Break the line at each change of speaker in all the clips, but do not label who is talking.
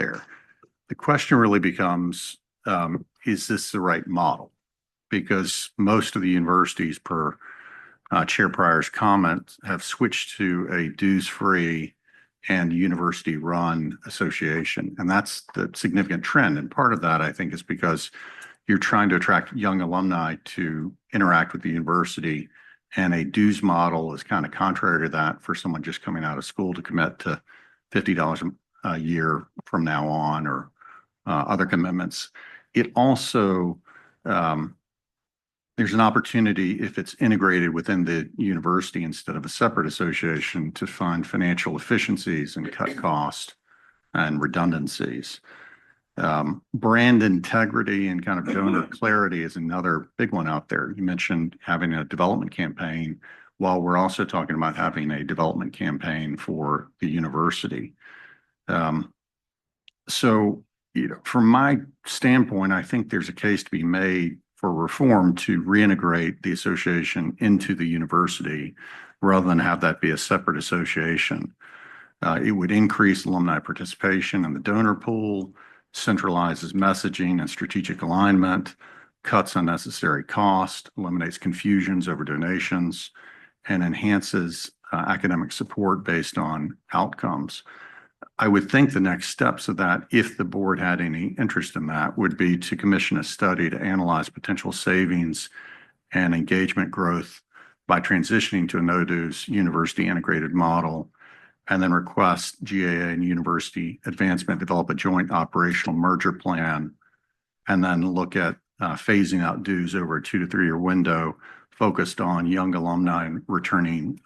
there. The question really becomes, is this the right model? Because most of the universities, per Chair Pryor's comment, have switched to a dues-free and university-run association. And that's the significant trend. And part of that, I think, is because you're trying to attract young alumni to interact with the university. And a dues model is kind of contrary to that for someone just coming out of school to commit to $50 a year from now on, or other commitments. It also, there's an opportunity, if it's integrated within the university instead of a separate association, to find financial efficiencies and cut cost and redundancies. Brand integrity and kind of donor clarity is another big one out there. You mentioned having a development campaign, while we're also talking about having a development campaign for the university. So, from my standpoint, I think there's a case to be made for reform to reintegrate the association into the university rather than have that be a separate association. It would increase alumni participation in the donor pool, centralizes messaging and strategic alignment, cuts unnecessary cost, eliminates confusions over donations, and enhances academic support based on outcomes. I would think the next steps of that, if the board had any interest in that, would be to commission a study to analyze potential savings and engagement growth by transitioning to a no-dues university integrated model, and then request GAA and university advancement develop a joint operational merger plan, and then look at phasing out dues over a 2 to 3 year window focused on young alumni and returning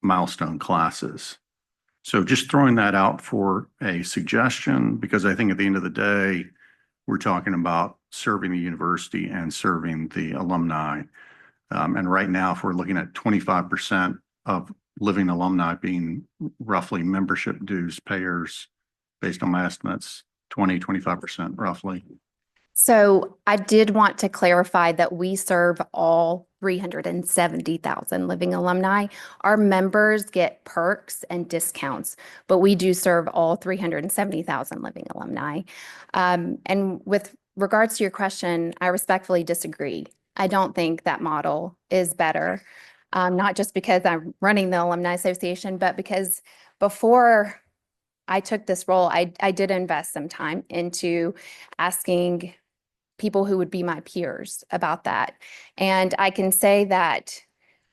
milestone classes. So just throwing that out for a suggestion, because I think at the end of the day, we're talking about serving the university and serving the alumni. And right now, if we're looking at 25% of living alumni being roughly membership dues payers, based on my estimates, 25% roughly.
So I did want to clarify that we serve all 370,000 living alumni. Our members get perks and discounts, but we do serve all 370,000 living alumni. And with regards to your question, I respectfully disagree. I don't think that model is better, not just because I'm running the Alumni Association, but because before I took this role, I did invest some time into asking people who would be my peers about that. And I can say that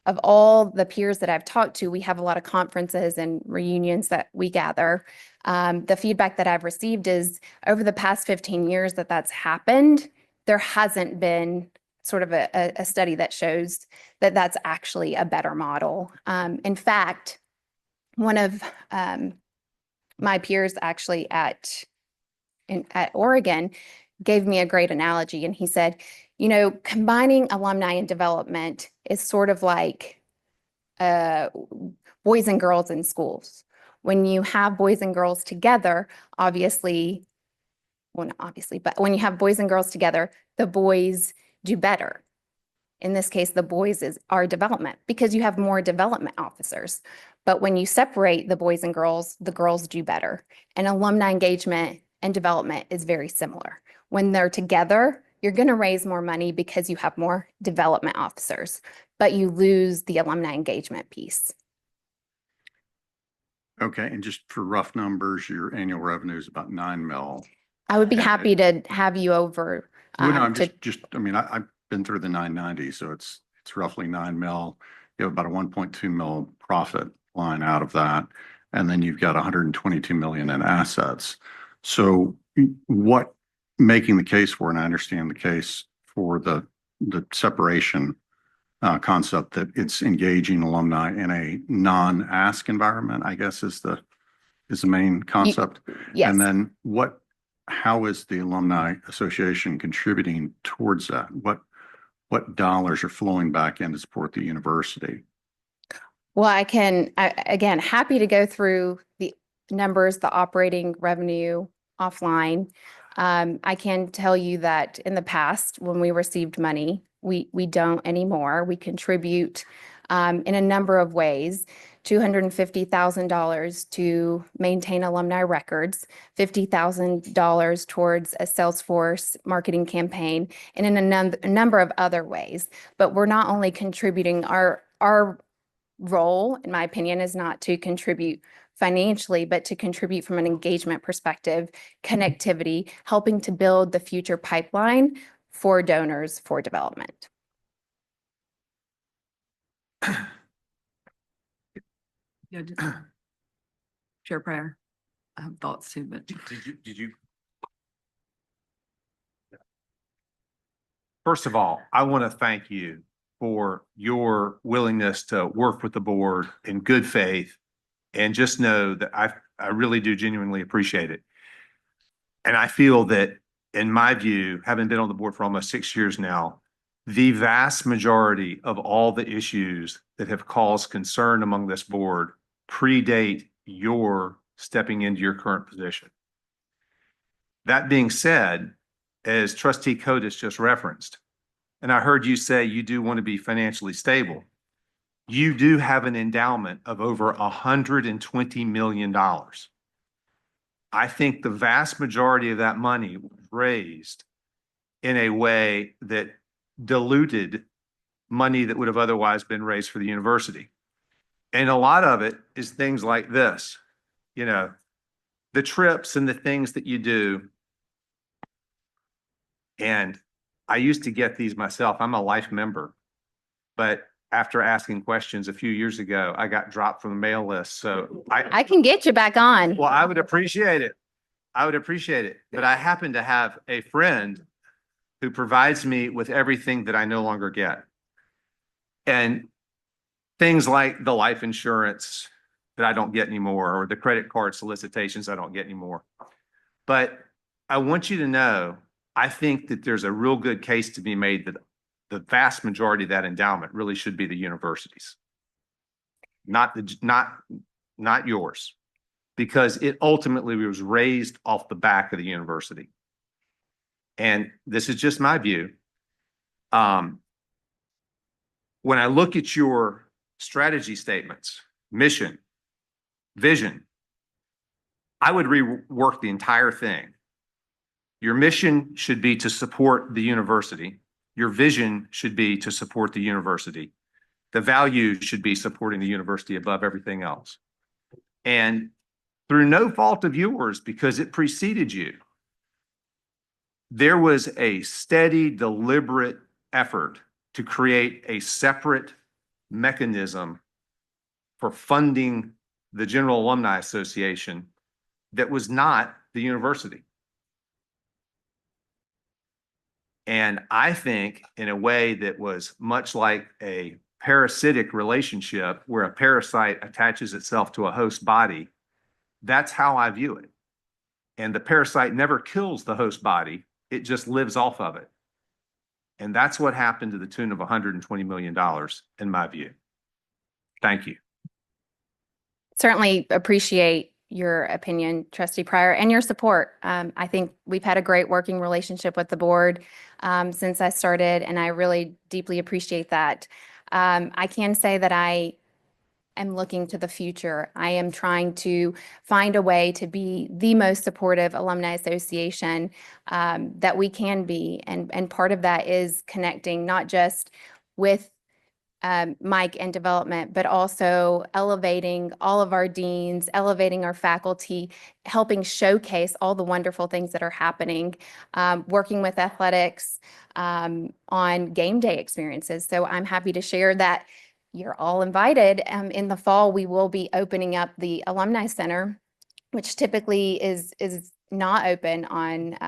of all the peers that I've talked to, we have a lot of conferences and reunions that we gather. The feedback that I've received is over the past 15 years that that's happened, there hasn't been sort of a study that shows that that's actually a better model. In fact, one of my peers actually at Oregon gave me a great analogy, and he said, combining alumni and development is sort of like boys and girls in schools. When you have boys and girls together, well, not obviously, but when you have boys and girls together, the boys do better. In this case, the boys are development because you have more development officers. But when you separate the boys and girls, the girls do better. And alumni engagement and development is very similar. When they're together, you're going to raise more money because you have more development officers, but you lose the alumni engagement piece.
Okay, and just for rough numbers, your annual revenue is about $9 million.
I would be happy to have you over.
I've been through the 990, so it's roughly $9 million. You have about a 1.2 million profit line out of that, and then you've got 122 million in assets. So what making the case for, and I understand the case for the separation concept, that it's engaging alumni in a non-ask environment, I guess is the main concept.
Yes.
And then how is the Alumni Association contributing towards that? What dollars are flowing back in to support the university?
Well, again, happy to go through the numbers, the operating revenue offline. I can tell you that in the past, when we received money, we don't anymore. We contribute in a number of ways. $250,000 to maintain alumni records, $50,000 towards a Salesforce marketing campaign, and in a number of other ways. But we're not only contributing, our role, in my opinion, is not to contribute financially, but to contribute from an engagement perspective, connectivity, helping to build the future pipeline for donors for development.
Yeah, Chair Pryor, I have thoughts too, but
Did you? First of all, I want to thank you for your willingness to work with the board in good faith. And just know that I really do genuinely appreciate it. And I feel that, in my view, having been on the board for almost 6 years now, the vast majority of all the issues that have caused concern among this board predate your stepping into your current position. That being said, as Trustee Cotis just referenced, and I heard you say you do want to be financially stable, you do have an endowment of over $120 million. I think the vast majority of that money was raised in a way that diluted money that would have otherwise been raised for the university. And a lot of it is things like this, you know, the trips and the things that you do. And I used to get these myself. I'm a life member, but after asking questions a few years ago, I got dropped from the mail list. So
I can get you back on.
well, I would appreciate it. I would appreciate it. But I happen to have a friend who provides me with everything that I no longer get. And things like the life insurance that I don't get anymore, or the credit card solicitations I don't get anymore. But I want you to know, I think that there's a real good case to be made that the vast majority of that endowment really should be the universities, not yours, because it ultimately was raised off the back of the university. And this is just my view. When I look at your strategy statements, mission, vision, I would rework the entire thing. Your mission should be to support the university. Your vision should be to support the university. The value should be supporting the university above everything else. And through no fault of yours, because it preceded you, there was a steady, deliberate effort to create a separate mechanism for funding the General Alumni Association that was not the university. And I think in a way that was much like a parasitic relationship where a parasite attaches itself to a host body, that's how I view it. And the parasite never kills the host body, it just lives off of it. And that's what happened to the tune of $120 million, in my view. Thank you.
Certainly appreciate your opinion, Trustee Pryor, and your support. I think we've had a great working relationship with the board since I started, and I really deeply appreciate that. I can say that I am looking to the future. I am trying to find a way to be the most supportive alumni association that we can be. And part of that is connecting not just with Mike and development, but also elevating all of our deans, elevating our faculty, helping showcase all the wonderful things that are happening, working with athletics on game day experiences. So I'm happy to share that you're all invited. In the fall, we will be opening up the Alumni Center, which typically is not open on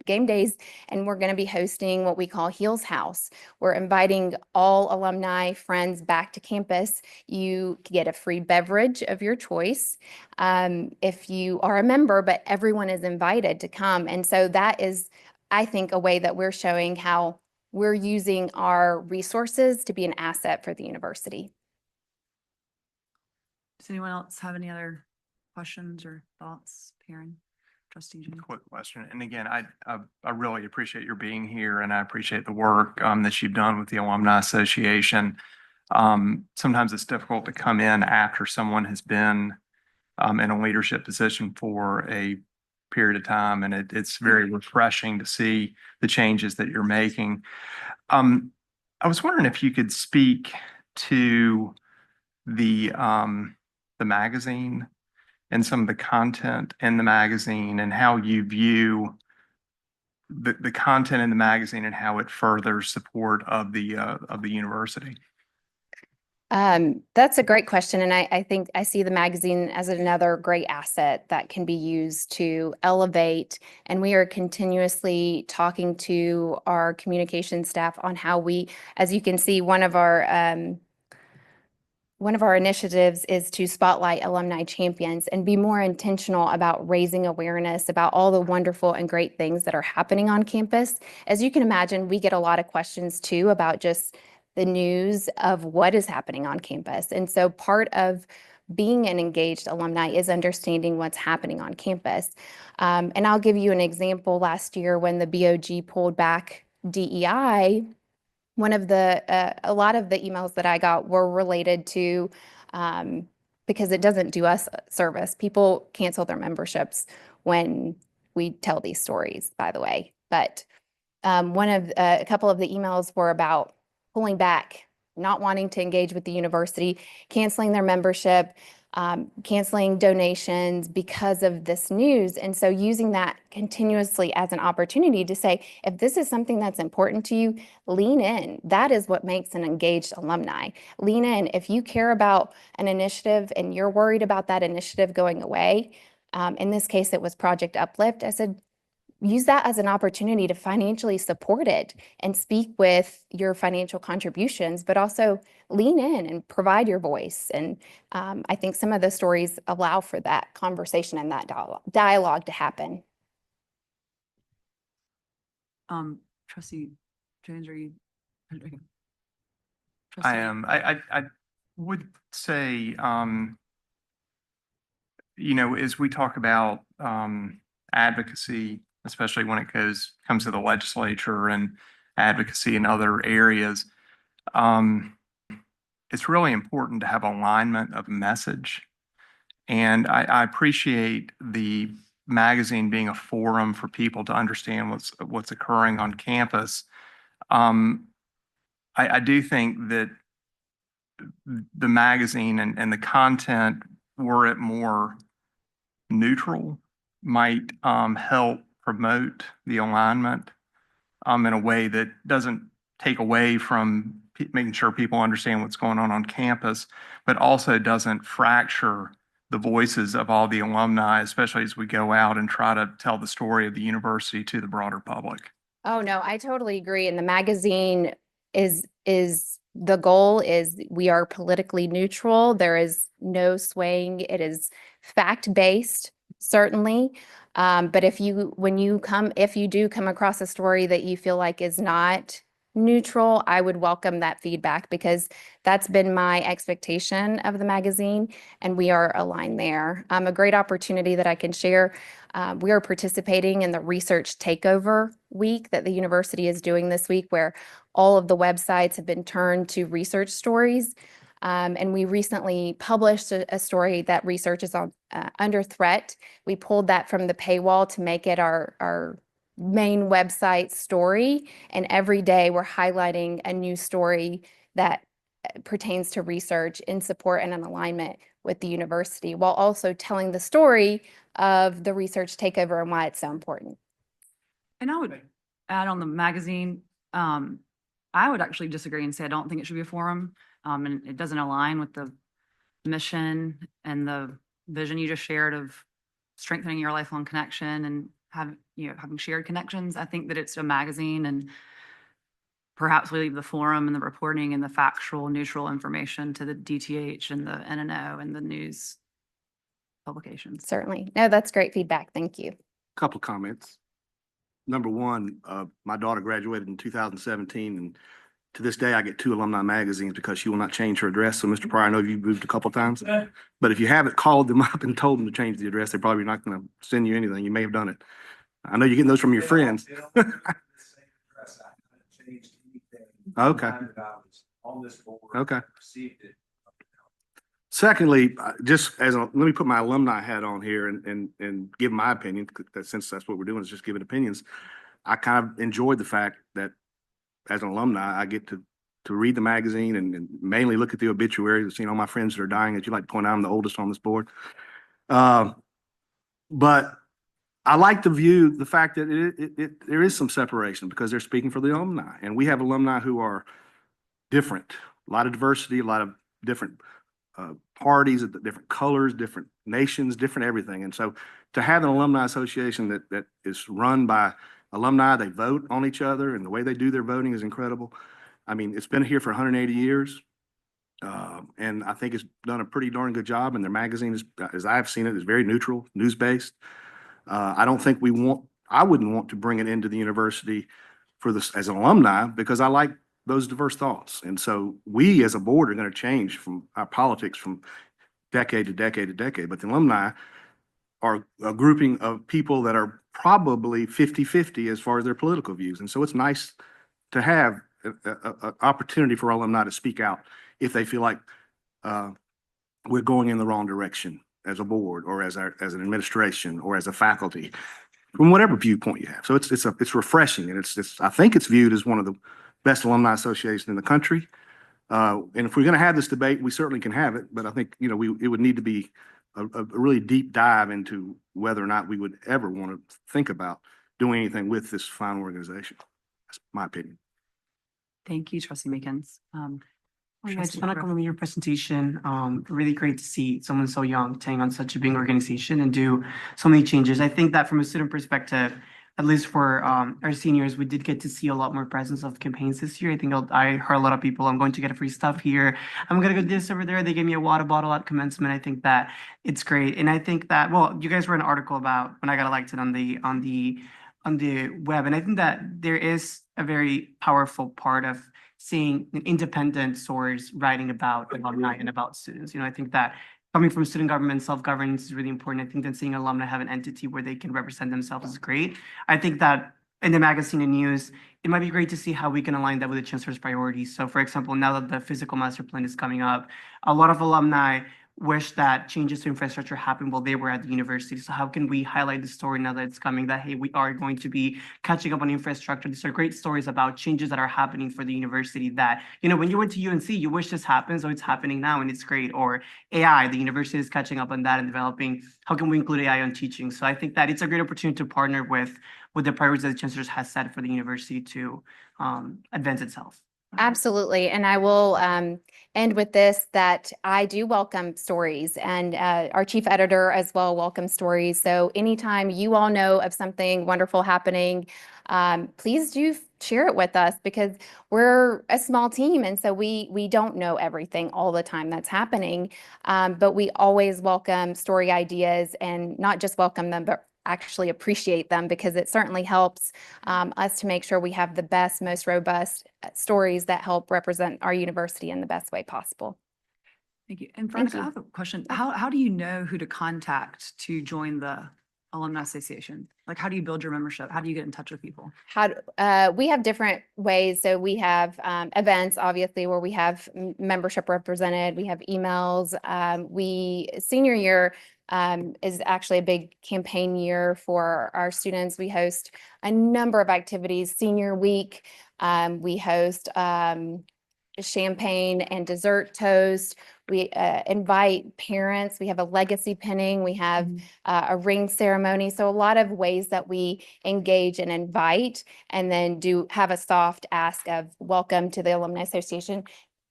game days, and we're going to be hosting what we call Heels House. We're inviting all alumni friends back to campus. You get a free beverage of your choice if you are a member, but everyone is invited to come. And so that is, I think, a way that we're showing how we're using our resources to be an asset for the university.
does anyone else have any other questions or thoughts, Karen? Trustee Jane?
Quick question. And again, I really appreciate your being here, and I appreciate the work that you've done with the Alumni Association. Sometimes it's difficult to come in after someone has been in a leadership position for a period of time, and it's very refreshing to see the changes that you're making. I was wondering if you could speak to the magazine and some of the content in the magazine and how you view the content in the magazine and how it furthers support of the university.
That's a great question. And I think I see the magazine as another great asset that can be used to elevate. And we are continuously talking to our communication staff on how we, as you can see, one of our initiatives is to spotlight alumni champions and be more intentional about raising awareness about all the wonderful and great things that are happening on campus. As you can imagine, we get a lot of questions too about just the news of what is happening on campus. And so part of being an engaged alumni is understanding what's happening on campus. And I'll give you an example. Last year when the BOG pulled back DEI, a lot of the emails that I got were related to, because it doesn't do us a service. People cancel their memberships when we tell these stories, by the way. But a couple of the emails were about pulling back, not wanting to engage with the university, canceling their membership, canceling donations because of this news. And so using that continuously as an opportunity to say, if this is something that's important to you, lean in. That is what makes an engaged alumni. Lean in. If you care about an initiative and you're worried about that initiative going away, in this case, it was Project Uplift. I said, use that as an opportunity to financially support it and speak with your financial contributions, but also lean in and provide your voice. And I think some of the stories allow for that conversation and that dialogue to happen.
Trustee Jones, are you?
I am. I would say, as we talk about advocacy, especially when it comes to the legislature and advocacy in other areas, it's really important to have alignment of message. And I appreciate the magazine being a forum for people to understand what's occurring on campus. I do think that the magazine and the content, were it more neutral, might help promote the alignment in a way that doesn't take away from making sure people understand what's going on campus, but also doesn't fracture the voices of all the alumni, especially as we go out and try to tell the story of the university to the broader public.
Oh, no, I totally agree. And the magazine is the goal is we are politically neutral. There is no swaying. It is fact-based, certainly. But if you do come across a story that you feel like is not neutral, I would welcome that feedback, because that's been my expectation of the magazine, and we are aligned there. A great opportunity that I can share. We are participating in the Research Takeover Week that the university is doing this week, where all of the websites have been turned to research stories. And we recently published a story that research is on under threat. We pulled that from the paywall to make it our main website story. And every day we're highlighting a new story that pertains to research in support and in alignment with the university, while also telling the story of the research takeover and why it's so important.
And I would add on the magazine, I would actually disagree and say I don't think it should be a forum. And it doesn't align with the mission and the vision you just shared of strengthening your lifelong connection and having shared connections. I think that it's a magazine, and perhaps we leave the forum and the reporting and the factual, neutral information to the DTH and the NNO and the news publications.
Certainly. No, that's great feedback. Thank you.
Couple of comments. Number one, my daughter graduated in 2017, and to this day, I get 2 alumni magazines because she will not change her address. So, Mr. Pryor, I know you've moved a couple of times, but if you haven't called them up and told them to change the address, they're probably not going to send you anything. You may have done it. I know you're getting those from your friends. Okay. on this board. Okay. Secondly, let me put my alumni hat on here and give my opinion, since that's what we're doing is just giving opinions. I kind of enjoyed the fact that as an alumni, I get to read the magazine and mainly look at the obituaries and seeing all my friends that are dying. As you like to point out, I'm the oldest on this board. But I like to view the fact that there is some separation because they're speaking for the alumni. And we have alumni who are different, a lot of diversity, a lot of different parties, different colors, different nations, different everything. And so to have an alumni association that is run by alumni, they vote on each other, and the way they do their voting is incredible. I mean, it's been here for 180 years. And I think it's done a pretty darn good job. And their magazine is, as I've seen it, is very neutral, news-based. I don't think I wouldn't want to bring it into the university for this as an alumni because I like those diverse thoughts. And so we as a board are going to change from our politics from decade to decade to decade. But the alumni are a grouping of people that are probably 50-50 as far as their political views. And so it's nice to have an opportunity for alumni to speak out if they feel like we're going in the wrong direction as a board or as an administration or as a faculty, from whatever viewpoint you have. So it's refreshing, and I think it's viewed as one of the best alumni associations in the country. And if we're going to have this debate, we certainly can have it. But I think it would need to be a really deep dive into whether or not we would ever want to think about doing anything with this fine organization. That's my opinion.
Thank you, Trustee Makins.
I
Trustee
just want to
Griffin.
compliment your presentation. Really great to see someone so young taking on such a big organization and do so many changes. I think that from a student perspective, at least for our seniors, we did get to see a lot more presence of campaigns this year. I think I heard a lot of people, I'm going to get free stuff here. I'm going to go do this over there. They gave me a water bottle at commencement. I think that it's great. And I think that, well, you guys wrote an article about when I got elected on the web. And I think that there is a very powerful part of seeing an independent source writing about alumni and about students. I think that coming from student government, self-governance is really important. I think that seeing alumni have an entity where they can represent themselves is great. I think that in the magazine and news, it might be great to see how we can align that with the chancellor's priorities. So for example, now that the physical master plan is coming up, a lot of alumni wish that changes to infrastructure happen while they were at the university. So how can we highlight the story now that it's coming that, hey, we are going to be catching up on infrastructure? These are great stories about changes that are happening for the university that, when you went to UNC, you wish this happened, so it's happening now and it's great. Or AI, the university is catching up on that and developing, how can we include AI on teaching? So I think that it's a great opportunity to partner with the priorities that the chancellor has set for the university to advance itself.
Absolutely. And I will end with this, that I do welcome stories, and our chief editor as well welcomes stories. So anytime you all know of something wonderful happening, please do share it with us, because we're a small team. And so we don't know everything all the time that's happening. But we always welcome story ideas, and not just welcome them, but actually appreciate them, because it certainly helps us to make sure we have the best, most robust stories that help represent our university in the best way possible.
Thank you. And
Thank
Veronica, I
you.
have a question. How do you know who to contact to join the Alumni Association? Like, how do you build your membership? How do you get in touch with people?
We have different ways. So we have events, obviously, where we have membership represented. We have emails. Senior year is actually a big campaign year for our students. We host a number of activities. Senior week, we host champagne and dessert toast. We invite parents. We have a legacy pinning. We have a ring ceremony. So a lot of ways that we engage and invite, and then have a soft ask of welcome to the Alumni Association.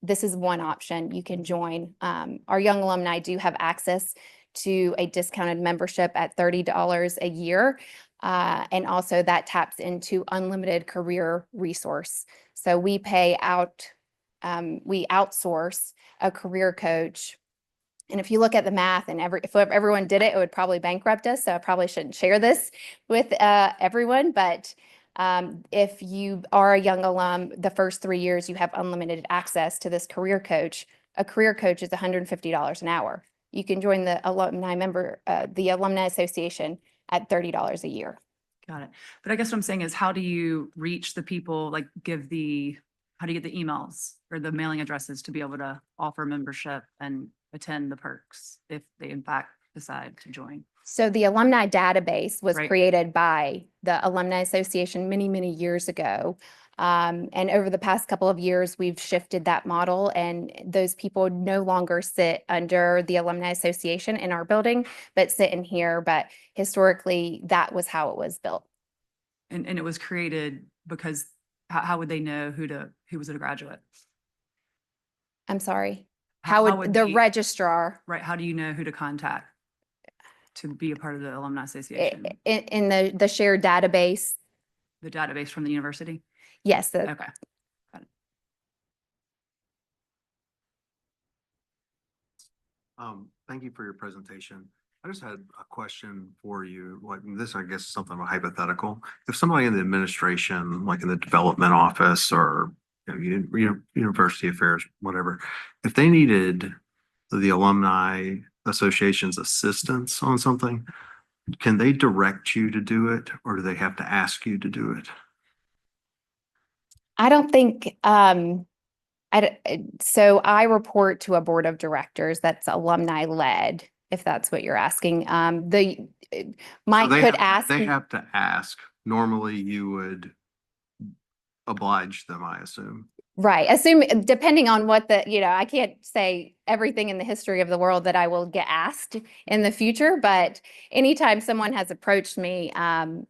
This is one option you can join. Our young alumni do have access to a discounted membership at $30 a year. And also that taps into unlimited career resource. So we outsource a career coach. And if you look at the math, and if everyone did it, it would probably bankrupt us. So I probably shouldn't share this with everyone. But if you are a young alum, the first 3 years, you have unlimited access to this career coach. A career coach is $150 an hour. You can join the Alumni Association at $30 a year.
Got it. But I guess what I'm saying is, how do you reach the people, like how do you get the emails or the mailing addresses to be able to offer membership and attend the perks if they in fact decide to join?
So the alumni database was
Right.
created by the Alumni Association many, many years ago. And over the past couple of years, we've shifted that model, and those people no longer sit under the Alumni Association in our building, but sit in here. But historically, that was how it was built.
And it was created because how would they know who was a graduate?
I'm sorry.
How
How
would
would the
they-
registrar
Right, how do you know who to contact to be a part of the Alumni Association?
in the shared database?
The database from the university?
Yes,
Okay.
Thank you for your presentation. I just had a question for you. Like this, I guess, is something hypothetical. If somebody in the administration, like in the development office or university affairs, whatever, if they needed the alumni association's assistance on something, can they direct you to do it, or do they have to ask you to do it?
I don't think, so I report to a board of directors that's alumni led, if that's what you're asking. Mike
So they
could
have-
ask.
They have to ask. Normally, you would oblige them, I assume.
Right. Depending on what I can't say everything in the history of the world that I will get asked in the future, but anytime someone has approached me, our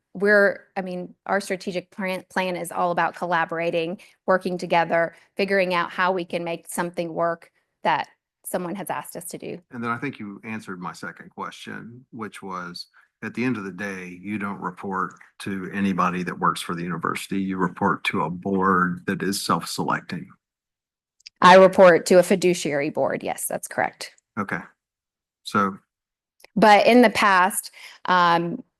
strategic plan is all about collaborating, working together, figuring out how we can make something work that someone has asked us to do.
And then I think you answered my second question, which was, at the end of the day, you don't report to anybody that works for the university. You report to a board that is self-selecting.
I report to a fiduciary board. Yes, that's correct.
Okay. So,
But in the past,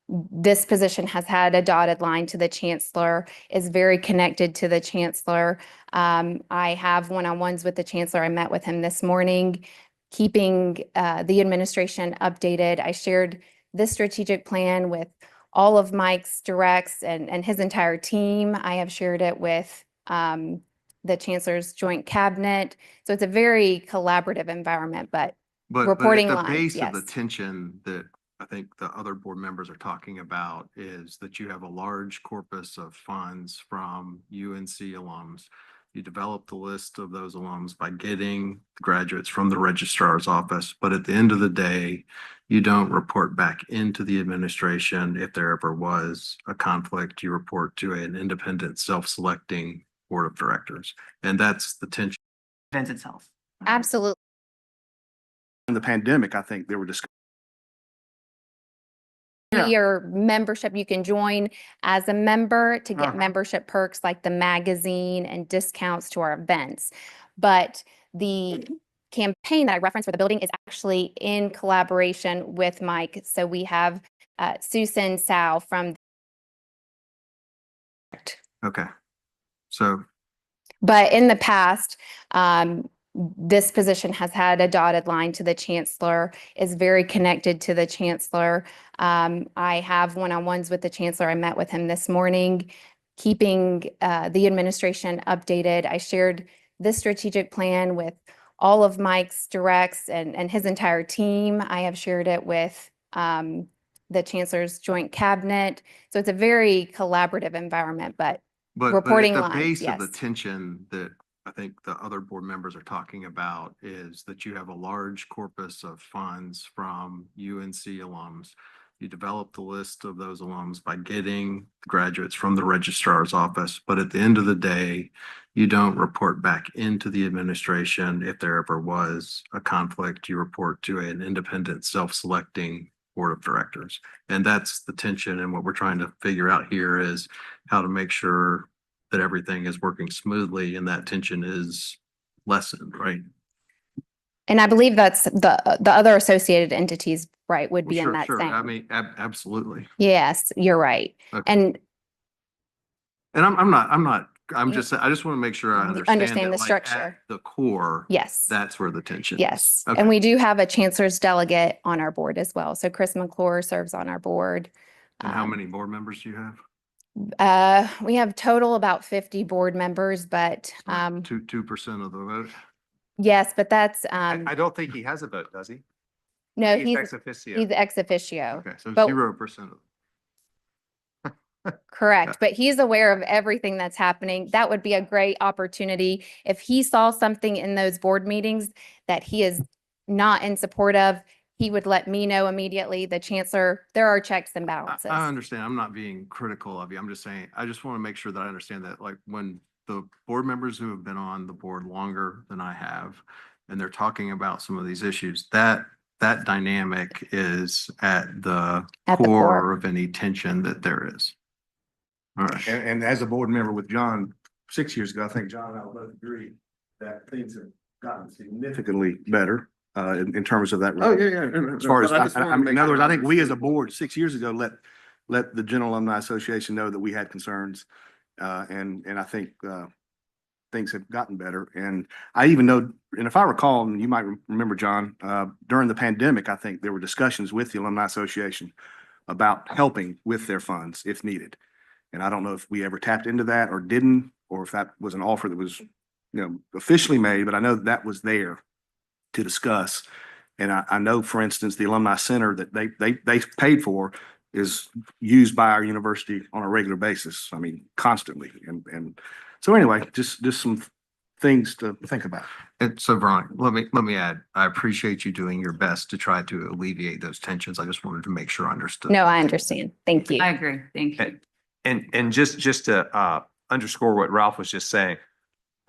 this position has had a dotted line to the chancellor, is very connected to the chancellor. I have one-on-ones with the chancellor. I met with him this morning, keeping the administration updated. I shared this strategic plan with all of Mike's directs and his entire team. I have shared it with the chancellor's joint cabinet. So it's a very collaborative environment, but
but
reporting
at the
lines,
base of the
yes.
tension that I think the other board members are talking about is that you have a large corpus of funds from UNC alums. You develop the list of those alums by getting graduates from the registrar's office. But at the end of the day, you don't report back into the administration. If there ever was a conflict, you report to an independent, self-selecting board of directors. And that's the tension.
Event itself.
Absolutely.
In the pandemic, I think they were discussing.
Your membership, you can join as a member to get
Uh-huh.
membership perks like the magazine and discounts to our events. But the campaign that I referenced for the building is actually in collaboration with Mike. So we have Susan Sao from.
Okay. So,
But in the past, this position has had a dotted line to the chancellor, is very connected to the chancellor. I have one-on-ones with the chancellor. I met with him this morning, keeping the administration updated. I shared this strategic plan with all of Mike's directs and his entire team. I have shared it with the chancellor's joint cabinet. So it's a very collaborative environment, but
but
reporting
at the
lines,
base of the
yes.
tension that I think the other board members are talking about is that you have a large corpus of funds from UNC alums. You develop the list of those alums by getting graduates from the registrar's office. But at the end of the day, you don't report back into the administration. If there ever was a conflict, you report to an independent, self-selecting board of directors. And that's the tension. And what we're trying to figure out here is how to make sure that everything is working smoothly and that tension is lessened, right?
And I believe that's the other associated entities, right, would be in
Sure,
that
sure. I
same.
mean, absolutely.
Yes, you're right.
Okay.
And
And I just want to make sure I understand
understand
that,
the
like,
structure.
at the core,
yes,
that's where the tension is.
yes.
Okay.
And we do have a chancellor's delegate on our board as well. So Chris McClure serves on our board.
And how many board members do you have?
We have total about 50 board members, but,
2% of the vote.
yes, but that's,
I don't think he has a vote, does he?
no,
He's
he's
ex officio.
ex officio.
Okay, so
But-
0%.
Correct, but he's aware of everything that's happening. That would be a great opportunity. If he saw something in those board meetings that he is not in support of, he would let me know immediately. The chancellor, there are checks and balances.
I understand. I'm not being critical of you. I'm just saying, I just want to make sure that I understand that, like, when the board members who have been on the board longer than I have, and they're talking about some of these issues, that dynamic is at the
At the core.
core of any tension that there is. All right.
And as a board member with John 6 years ago, I think John and I both agree that things have gotten significantly better in terms of that.
yeah.
As far as, in other words, I think we as a board 6 years ago let the General Alumni Association know that we had concerns. And I think things have gotten better. And I even know, and if I recall, and you might remember, John, during the pandemic, I think there were discussions with the Alumni Association about helping with their funds if needed. And I don't know if we ever tapped into that or didn't, or if that was an offer that was, officially made, but I know that was there to discuss. And I know, for instance, the Alumni Center that they paid for is used by our university on a regular basis. I mean, constantly. And so anyway, just some things to think about.
And so, Veronica, let me add, I appreciate you doing your best to try to alleviate those tensions. I just wanted to make sure I understood.
No, I understand. Thank you.
I agree. Thank you.
And just to underscore what Ralph was just saying,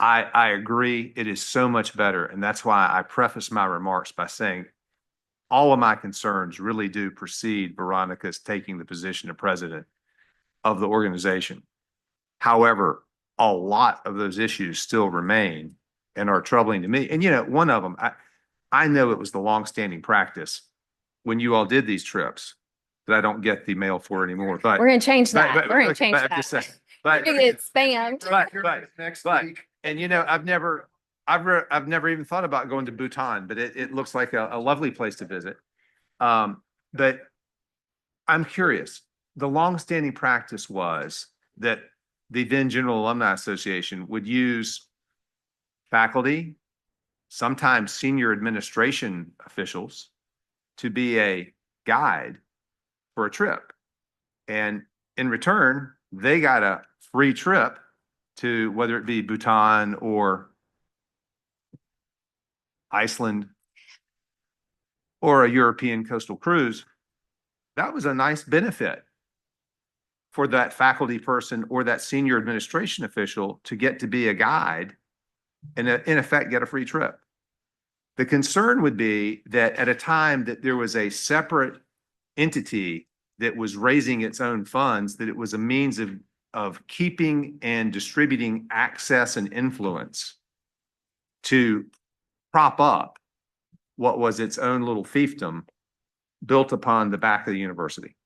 I agree. It is so much better. And that's why I preface my remarks by saying all of my concerns really do precede Veronica's taking the position of president of the organization. However, a lot of those issues still remain and are troubling to me. And one of them, I know it was the longstanding practice when you all did these trips that I don't get the mail for anymore, but.
We're gonna change that.
but-
We're gonna
but-
change
but I'm
that.
just saying,
We're
But,
gonna get spammed.
and I've never even thought about going to Bhutan, but it looks like a lovely place to visit. But I'm curious, the longstanding practice was that the then General Alumni Association would use faculty, sometimes senior administration officials, to be a guide for a trip. And in return, they got a free trip to whether it be Bhutan or Iceland or a European coastal cruise. That was a nice benefit for that faculty person or that senior administration official to get to be a guide and in effect get a free trip. The concern would be that at a time that there was a separate entity that was raising its own funds, that it was a means of keeping and distributing access and influence to prop up what was its own little fiefdom built upon the back of the university.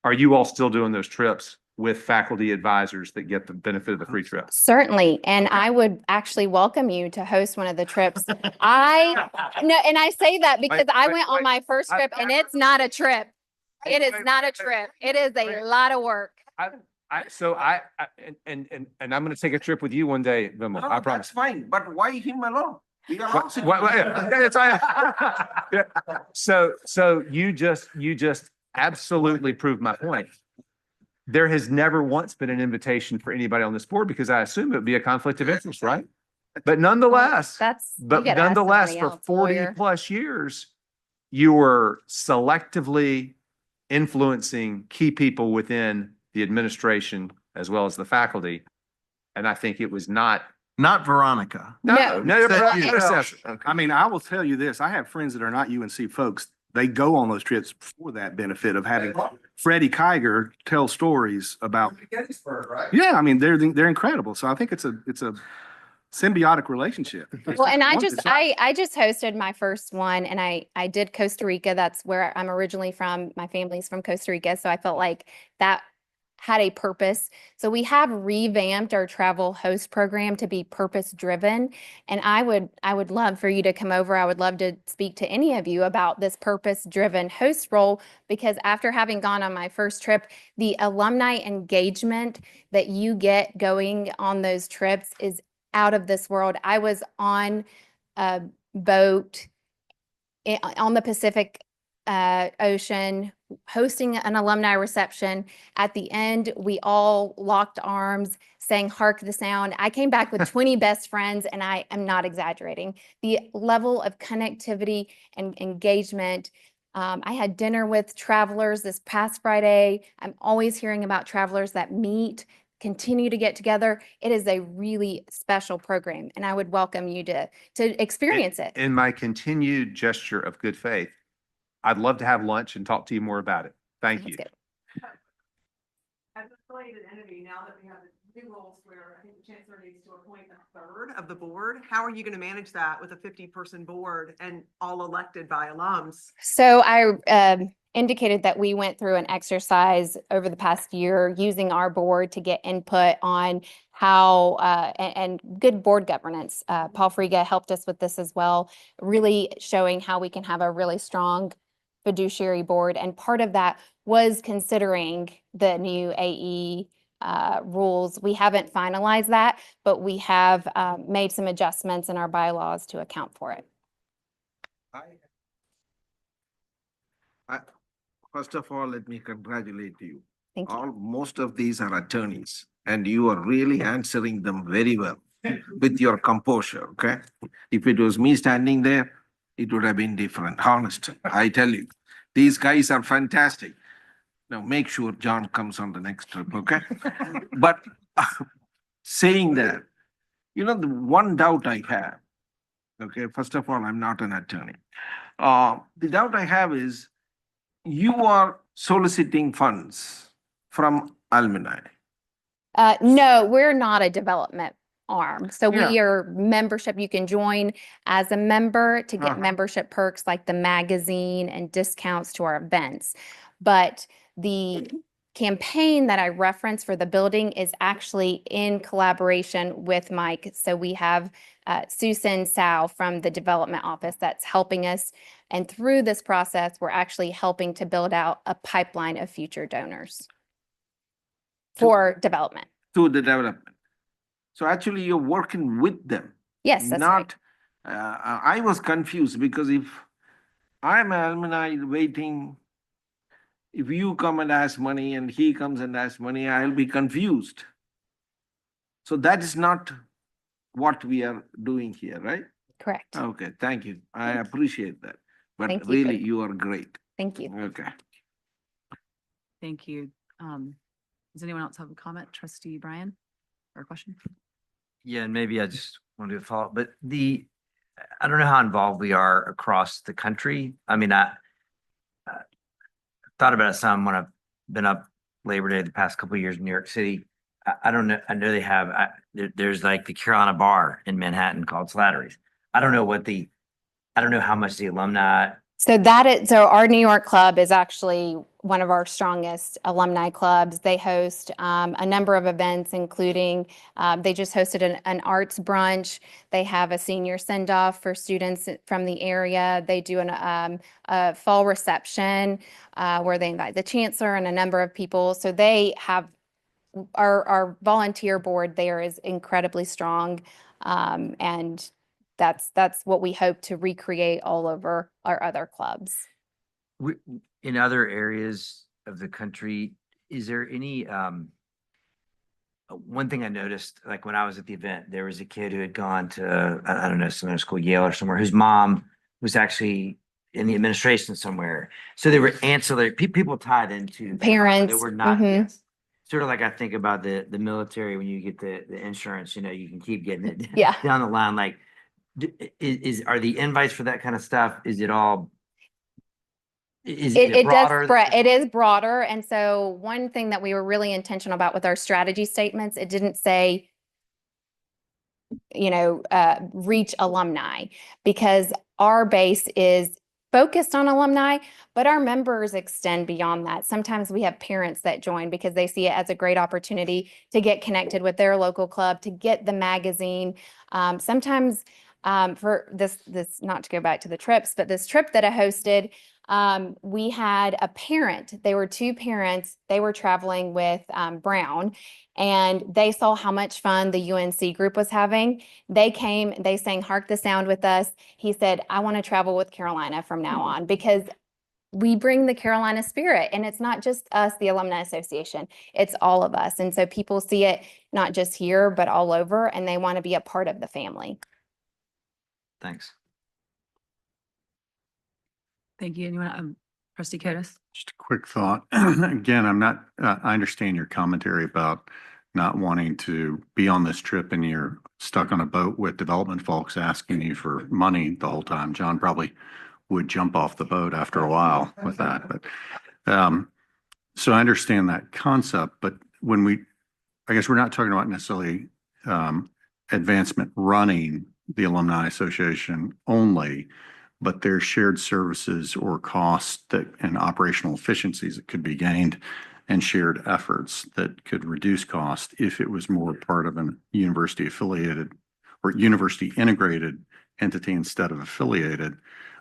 Are you all still doing those trips with faculty advisors that get the benefit of the free trip?
Certainly, and I would actually welcome you to host one of the trips. No, and I say that because I went on my first trip and it's not a trip. It is not a trip. It is a lot of work.
And I'm going to take a trip with you one day, Vimal. I promise.
Fine, but why him alone? We are all sitting.
So you just absolutely proved my point. There has never once been an invitation for anybody on this board because I assume it would be a conflict of interest, right? But nonetheless,
You gotta ask
for
somebody else,
40
lawyer.
plus years, you were selectively influencing key people within the administration as well as the faculty. And I think it was not.
Not Veronica.
No.
Said you.
predecessor.
I mean, I will tell you this, I have friends that are not UNC folks. They go on those trips for that benefit of having Freddie Kiger tell stories about.
Gettysburg, right?
Yeah, I mean, they're incredible. So I think it's a symbiotic relationship.
Well, and I just hosted my first one and I did Costa Rica. That's where I'm originally from. My family's from Costa Rica. So I felt like that had a purpose. So we have revamped our travel host program to be purpose driven. And I would love for you to come over. I would love to speak to any of you about this purpose driven host role, because after having gone on my first trip, the alumni engagement that you get going on those trips is out of this world. I was on a boat on the Pacific Ocean, hosting an alumni reception. At the end, we all locked arms, sang Hark the Sound. I came back with 20 best friends, and I am not exaggerating. The level of connectivity and engagement. I had dinner with travelers this past Friday. I'm always hearing about travelers that meet, continue to get together. It is a really special program, and I would welcome you to experience it.
In my continued gesture of good faith, I'd love to have lunch and talk to you more about it. Thank
Sounds
you.
good.
As a affiliated entity, now that we have the new rules where I think the chancellor needs to appoint a third of the board, how are you going to manage that with a 50-person board and all elected by alums?
So I indicated that we went through an exercise over the past year using our board to get input on how and good board governance. Paul Friga helped us with this as well, really showing how we can have a really strong fiduciary board. And part of that was considering the new AE rules. We haven't finalized that, but we have made some adjustments in our bylaws to account for it.
First of all, let me congratulate you.
Thank you.
Most of these are attorneys, and you are really answering them very well with your composure, okay? If it was me standing there, it would have been different, honest, I tell you. These guys are fantastic. Now, make sure John comes on the next trip, okay? But saying that, the one doubt I have, okay, first of all, I'm not an attorney. The doubt I have is, you are soliciting funds from Alumni.
No, we're not a development arm. So we
Yeah.
are membership. You can join as a member to get
Uh-huh.
membership perks like the magazine and discounts to our events. But the campaign that I referenced for the building is actually in collaboration with Mike. So we have Susan Sao from the development office that's helping us. And through this process, we're actually helping to build out a pipeline of future donors for development.
To the development. So actually, you're working with them.
Yes, that's right.
Not, I was confused because if I'm an alumni waiting, if you come and ask money and he comes and asks money, I'll be confused. So that is not what we are doing here, right?
Correct.
Okay, thank you. I appreciate that. But
Thank you for
really,
the-
you are great.
Thank you.
Okay.
Thank you. Does anyone else have a comment? Trustee Brian, or a question?
Yeah, and maybe I just want to do a follow-up, but I don't know how involved we are across the country. I mean, I thought about it some when I've been up Labor Day the past couple of years in New York City. I don't know. I know they have, there's like the Carolina Bar in Manhattan called Slattery's. I don't know how much the alumni.
So our New York club is actually one of our strongest alumni clubs. They host a number of events, including they just hosted an arts brunch. They have a senior send-off for students from the area. They do a fall reception where they invite the chancellor and a number of people. So they have our volunteer board there is incredibly strong, and that's what we hope to recreate all over our other clubs.
In other areas of the country, is there any, one thing I noticed, like when I was at the event, there was a kid who had gone to, I don't know, some school, Yale or somewhere, whose mom was actually in the administration somewhere. So there were ancillary, people tied into
Parents,
that were not,
mhm.
yes. Sort of like I think about the military, when you get the insurance, you can keep getting it
Yeah.
down the line, like, are the invites for that kind of stuff, is it all? Is it broader?
It is broader. And so one thing that we were really intentional about with our strategy statements, it didn't say, reach alumni, because our base is focused on alumni, but our members extend beyond that. Sometimes we have parents that join because they see it as a great opportunity to get connected with their local club, to get the magazine. Sometimes for this, not to go back to the trips, but this trip that I hosted, we had a parent. They were two parents. They were traveling with Brown, and they saw how much fun the UNC group was having. They came, they sang Hark the Sound with us. He said, I want to travel with Carolina from now on because we bring the Carolina spirit, and it's not just us, the Alumni Association, it's all of us. And so people see it not just here, but all over, and they want to be a part of the family.
Thanks.
Thank you. Anyone, Trustee Curtis?
Just a quick thought. Again, I'm not, I understand your commentary about not wanting to be on this trip and you're stuck on a boat with development folks asking you for money the whole time. John probably would jump off the boat after a while with that, but, so I understand that concept, but when I guess we're not talking about necessarily, advancement running the Alumni Association only, but there's shared services or costs that and operational efficiencies that could be gained and shared efforts that could reduce cost if it was more part of an university affiliated or university integrated entity instead of affiliated.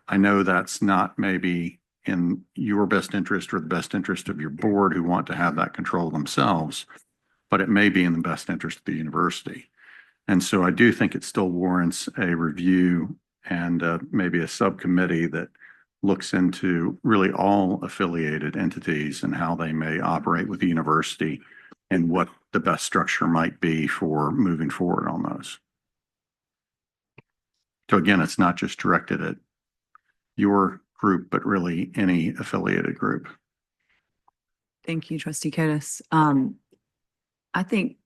I know that's not maybe in your best interest or the best interest of your board who want to have that control themselves, but it may be in the best interest of the university. And so I do think it still warrants a review and maybe a subcommittee that looks into really all affiliated entities and how they may operate with the university and what the best structure might be for moving forward on those. So again, it's not just directed at your group, but really any affiliated group.
Thank you, Trustee Curtis. I think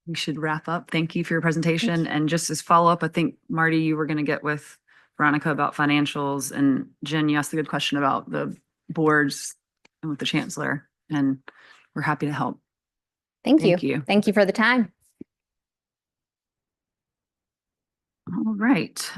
we should wrap up. Thank you for your presentation. And just as follow-up, I think, Marty, you were going to get with Veronica about financials, and Jen, you asked a good question about the boards and with the chancellor, and we're happy to help.
Thank you.
Thank you.
Thank you for the time.
All right.